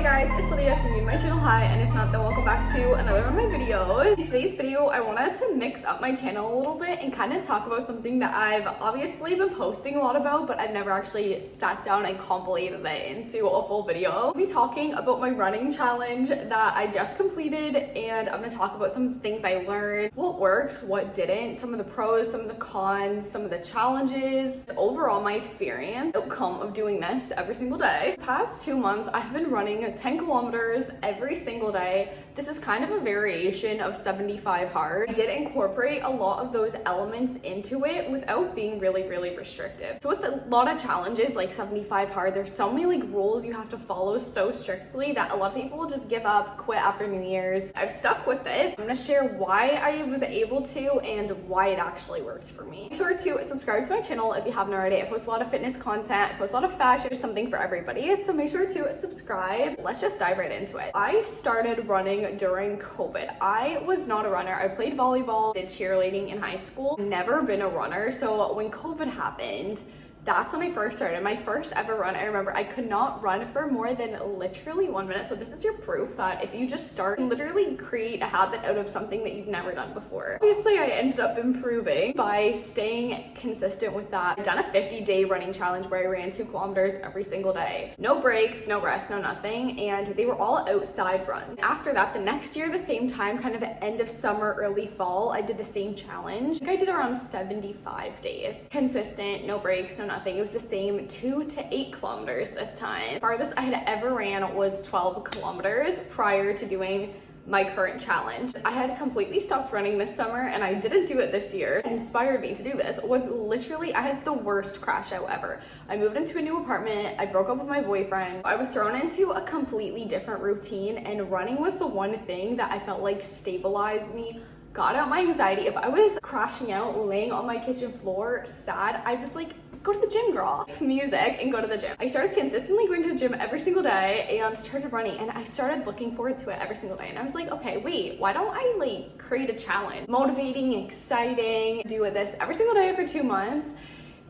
Hey guys, it's Lydia from My Channel Hi, and if not, then welcome back to another one of my videos. In today's video, I wanted to mix up my channel a little bit and kind of talk about something that I've obviously been posting a lot about, but I've never actually sat down and compilated it into a full video. I'll be talking about my running challenge that I just completed, and I'm going to talk about some things I learned, what works, what didn't, some of the pros, some of the cons, some of the challenges, overall my experience, outcome of doing this every single day. The past 2 months, I have been running 10 kilometers every single day. This is kind of a variation of 75 hard. I did incorporate a lot of those elements into it without being really restrictive. So with a lot of challenges like 75 hard, there's so many like rules you have to follow so strictly that a lot of people will just give up, quit after New Year's. I've stuck with it. I'm gonna share why I was able to and why it actually works for me. Be sure to subscribe to my channel if you haven't already. I post a lot of fitness content, I post a lot of fashion, there's something for everybody. So make sure to subscribe. Let's just dive right into it. I started running during COVID. I was not a runner. I played volleyball, did cheerleading in high school, never been a runner. So when COVID happened, that's when I first started. My first ever run, I remember I could not run for more than literally 1 minute. So this is your proof that if you just start, you literally create a habit out of something that you've never done before. Obviously, I ended up improving by staying consistent with that. I've done a 50-day running challenge where I ran 2 kilometers every single day. No breaks, no rest, no nothing. And they were all outside runs. After that, the next year, the same time, kind of the end of summer, early fall, I did the same challenge. I think I did around 75 days. Consistent, no breaks, no nothing. It was the same 2 to 8 kilometers this time. The farthest I had ever ran was 12 kilometers prior to doing my current challenge. I had completely stopped running this summer and I didn't do it this year. What inspired me to do this was literally, I had the worst crash out ever. I moved into a new apartment, I broke up with my boyfriend, I was thrown into a completely different routine, and running was the one thing that I felt like stabilized me, got out my anxiety. If I was crashing out, laying on my kitchen floor, sad, I was like, go to the gym, girl. Music and go to the gym. I started consistently going to the gym every single day and started running, and I started looking forward to it every single day. And I was like, okay, wait, why don't I like create a challenge? Motivating, exciting, do this every single day for 2 months.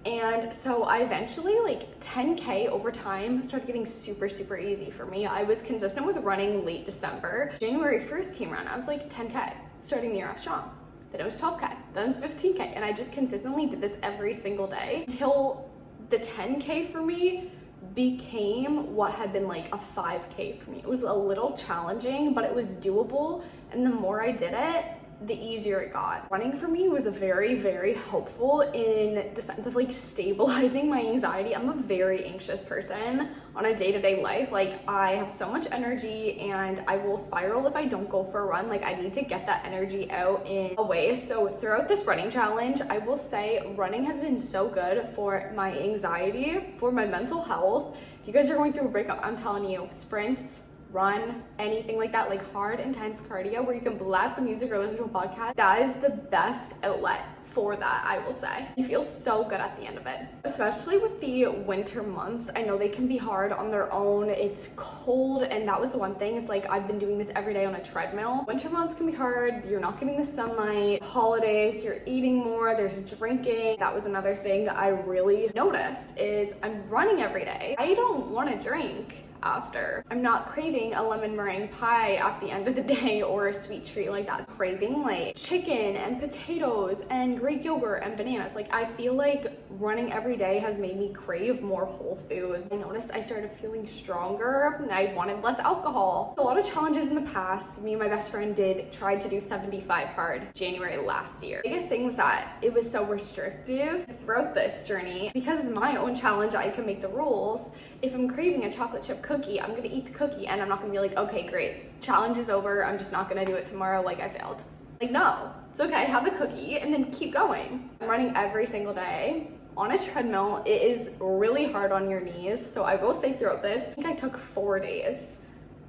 And so I eventually, like 10K over time, started getting super easy for me. I was consistent with running late December. January 1st came around, I was like 10K, starting the year off strong. Then it was 12K, then it was 15K, and I just consistently did this every single day until the 10K for me became what had been like a 5K for me. It was a little challenging, but it was doable, and the more I did it, the easier it got. Running for me was a very helpful in the sense of like stabilizing my anxiety. I'm a very anxious person on a day-to-day life. Like I have so much energy and I will spiral if I don't go for a run. Like I need to get that energy out in a way. So throughout this running challenge, I will say running has been so good for my anxiety, for my mental health. If you guys are going through a breakup, I'm telling you, sprints, run, anything like that, like hard, intense cardio where you can blast some music or listen to a podcast, that is the best outlet for that, I will say. You feel so good at the end of it. Especially with the winter months, I know they can be hard on their own. It's cold, and that was the one thing, is like I've been doing this every day on a treadmill. Winter months can be hard, you're not getting the sunlight, holidays, you're eating more, there's drinking. That was another thing that I really noticed, is I'm running every day. I don't want to drink after. I'm not craving a lemon meringue pie at the end of the day or a sweet treat like that. I'm craving like chicken and potatoes and Greek yogurt and bananas. Like I feel like running every day has made me crave more whole foods. I noticed I started feeling stronger. I wanted less alcohol. A lot of challenges in the past. Me and my best friend tried to do 75 hard January last year. The biggest thing was that it was so restrictive throughout this journey. Because it's my own challenge, I can make the rules. If I'm craving a chocolate chip cookie, I'm gonna eat the cookie, and I'm not gonna be like, okay, great, challenge is over, I'm just not gonna do it tomorrow, like I failed. Like, no, it's okay, have the cookie and then keep going. I'm running every single day on a treadmill. It is really hard on your knees, so I will say throughout this, I think I took 4 days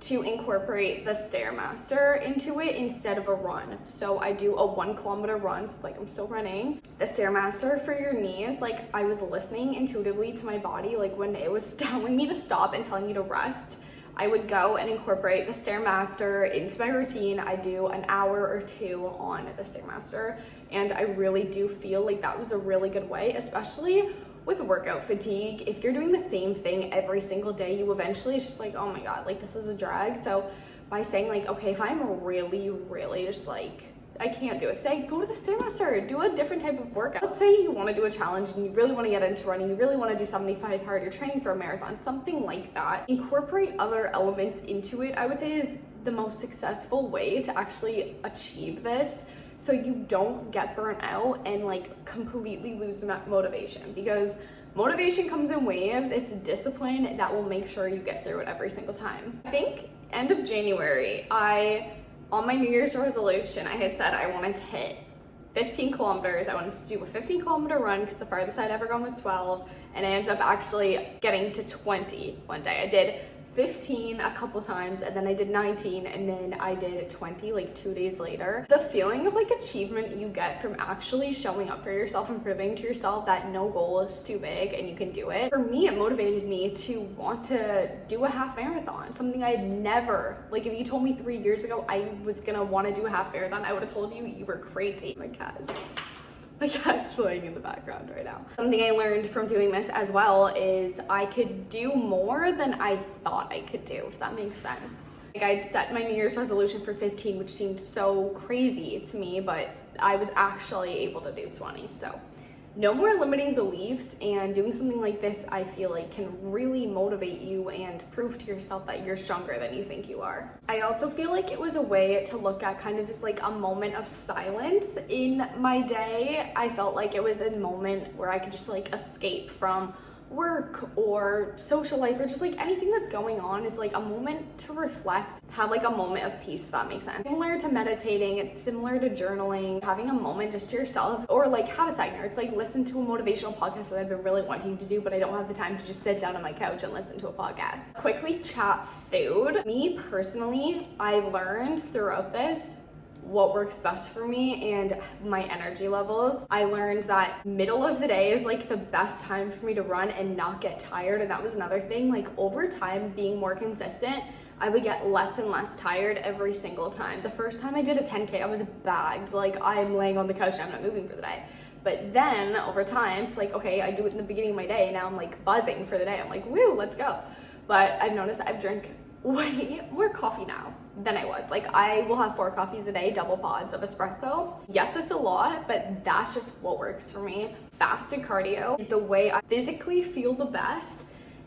to incorporate the Stairmaster into it instead of a run. So I do a 1 kilometer run, so it's like I'm still running. The Stairmaster for your knees, like I was listening intuitively to my body, like when it was telling me to stop and telling me to rest, I would go and incorporate the Stairmaster into my routine. I do an hour or 2 on the Stairmaster, and I really do feel like that was a really good way, especially with workout fatigue, if you're doing the same thing every single day, you eventually, it's just like, oh my God, like this is a drag. So by saying like, okay, if I'm really just like, I can't do it, say go to the Stairmaster, do a different type of workout. Let's say you want to do a challenge and you really want to get into running, you really want to do 75 hard, you're training for a marathon, something like that. Incorporate other elements into it, I would say, is the most successful way to actually achieve this, so you don't get burnt out and like completely lose that motivation, because motivation comes in waves. It's discipline that will make sure you get through it every single time. I think end of January, on my New Year's resolution, I had said I wanted to hit 15 kilometers. I wanted to do a 15-kilometer run because the farthest I'd ever gone was 12, and I ended up actually getting to 20 one day. I did 15 a couple times, and then I did 19, and then I did 20 like 2 days later. The feeling of like achievement you get from actually showing up for yourself and proving to yourself that no goal is too big and you can do it. For me, it motivated me to want to do a half marathon, something I'd never, like if you told me 3 years ago I was gonna want to do a half marathon, I would have told you you were crazy. My cat's playing in the background right now. Something I learned from doing this as well is I could do more than I thought I could do, if that makes sense. Like I'd set my New Year's resolution for 15, which seemed so crazy to me, but I was actually able to do 20. So no more limiting beliefs, and doing something like this, I feel like, can really motivate you and prove to yourself that you're stronger than you think you are. I also feel like it was a way to look at kind of as like a moment of silence in my day. I felt like it was a moment where I could just like escape from work or social life or just like anything that's going on. Is like a moment to reflect, have like a moment of peace, if that makes sense. Similar to meditating, it's similar to journaling, having a moment just to yourself, or like have a second, or it's like listen to a motivational podcast that I've been really wanting to do, but I don't have the time to just sit down on my couch and listen to a podcast. Quickly chat food. Me personally, I've learned throughout this what works best for me and my energy levels. I learned that middle of the day is like the best time for me to run and not get tired, and that was another thing. Like over time, being more consistent, I would get less and less tired every single time. The first time I did a 10K, I was bagged, like I'm laying on the couch and I'm not moving for the day. But then over time, it's like, okay, I do it in the beginning of my day, now I'm like buzzing for the day. I'm like, woo, let's go. But I've noticed I've drank way more coffee now than I was. Like I will have 4 coffees a day, double pods of espresso. Yes, it's a lot, but that's just what works for me. Fasted cardio is the way I physically feel the best.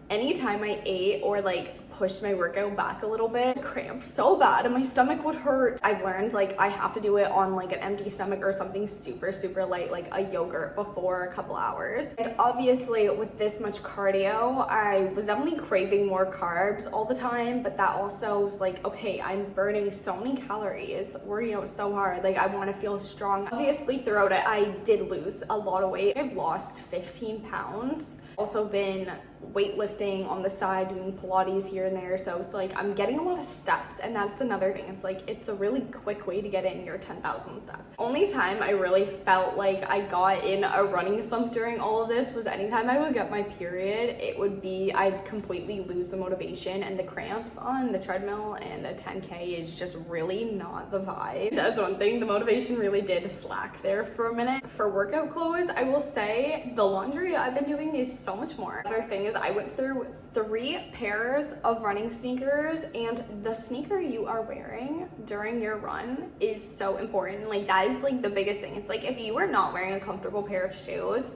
Anytime I ate or like pushed my workout back a little bit, cramps so bad and my stomach would hurt. I've learned like I have to do it on like an empty stomach or something super light, like a yogurt before a couple hours. And obviously with this much cardio, I was definitely craving more carbs all the time, but that also was like, okay, I'm burning so many calories, working out so hard, like I want to feel strong. Obviously throughout it, I did lose a lot of weight. I've lost 15 pounds. Also been weightlifting on the side, doing Pilates here and there, so it's like I'm getting a lot of steps, and that's another thing. It's like it's a really quick way to get in your 10,000 steps. Only time I really felt like I got in a running slump during all of this was anytime I would get my period. It would be I'd completely lose the motivation and the cramps on the treadmill, and a 10K is just really not the vibe. That's one thing, the motivation really did slack there for a minute. For workout clothes, I will say the laundry I've been doing is so much more. Other thing is I went through 3 pairs of running sneakers, and the sneaker you are wearing during your run is so important. Like that is like the biggest thing. It's like if you are not wearing a comfortable pair of shoes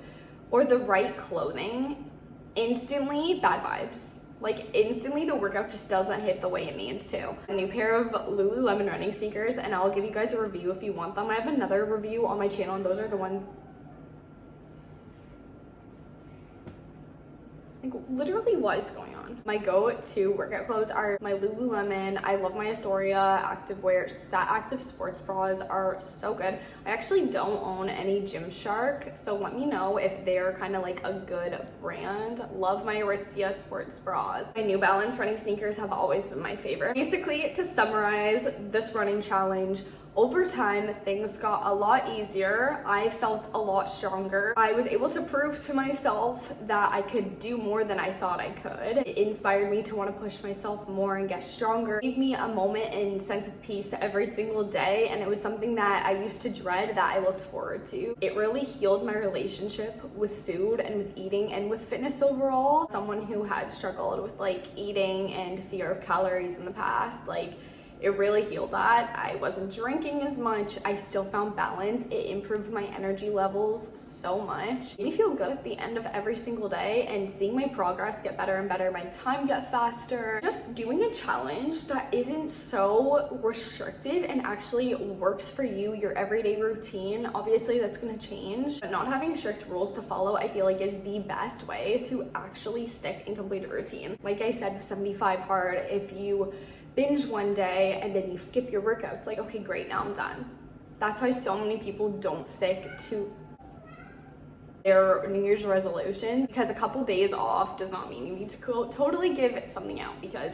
or the right clothing, instantly bad vibes. Like instantly the workout just doesn't hit the way it needs to. A new pair of Lululemon running sneakers, and I'll give you guys a review if you want them. I have another review on my channel, and those are the ones. Like literally what is going on? My go-to workout clothes are my Lululemon. I love my Astoria activewear. Active sports bras are so good. I actually don't own any Gymshark, so let me know if they're kind of like a good brand. Love my Aritzia sports bras. My New Balance running sneakers have always been my favorite. Basically, to summarize this running challenge, over time, things got a lot easier. I felt a lot stronger. I was able to prove to myself that I could do more than I thought I could. It inspired me to want to push myself more and get stronger. It gave me a moment and sense of peace every single day, and it was something that I used to dread that I looked forward to. It really healed my relationship with food and with eating and with fitness overall. Someone who had struggled with like eating and fear of calories in the past, like it really healed that. I wasn't drinking as much. I still found balance. It improved my energy levels so much. It made me feel good at the end of every single day, and seeing my progress get better and better, my time get faster. Just doing a challenge that isn't so restrictive and actually works for you, your everyday routine. Obviously that's gonna change, but not having strict rules to follow, I feel like is the best way to actually stick and complete a routine. Like I said with 75 hard, if you binge one day and then you skip your workouts, like, okay, great, now I'm done. That's why so many people don't stick to their New Year's resolutions, because a couple days off does not mean you need to totally give something out, because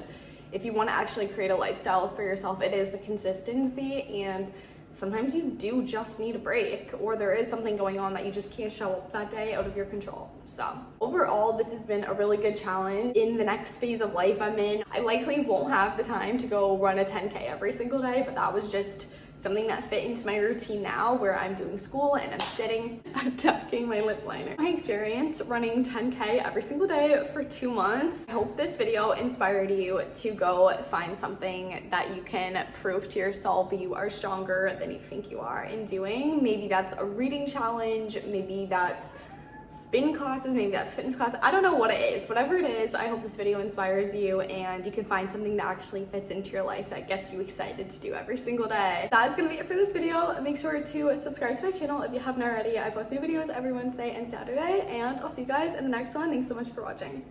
if you want to actually create a lifestyle for yourself, it is the consistency, and sometimes you do just need a break, or there is something going on that you just can't show up that day out of your control. So overall, this has been a really good challenge. In the next phase of life I'm in, I likely won't have the time to go run a 10K every single day, but that was just something that fit into my routine now, where I'm doing school and I'm sitting, I'm tucking my lip liner. My experience running 10K every single day for 2 months. I hope this video inspired you to go find something that you can prove to yourself you are stronger than you think you are in doing. Maybe that's a reading challenge, maybe that's spin classes, maybe that's fitness class. I don't know what it is. Whatever it is, I hope this video inspires you and you can find something that actually fits into your life that gets you excited to do every single day. That is gonna be it for this video. Make sure to subscribe to my channel if you haven't already. I post new videos every Wednesday and Saturday, and I'll see you guys in the next one. Thanks so much for watching.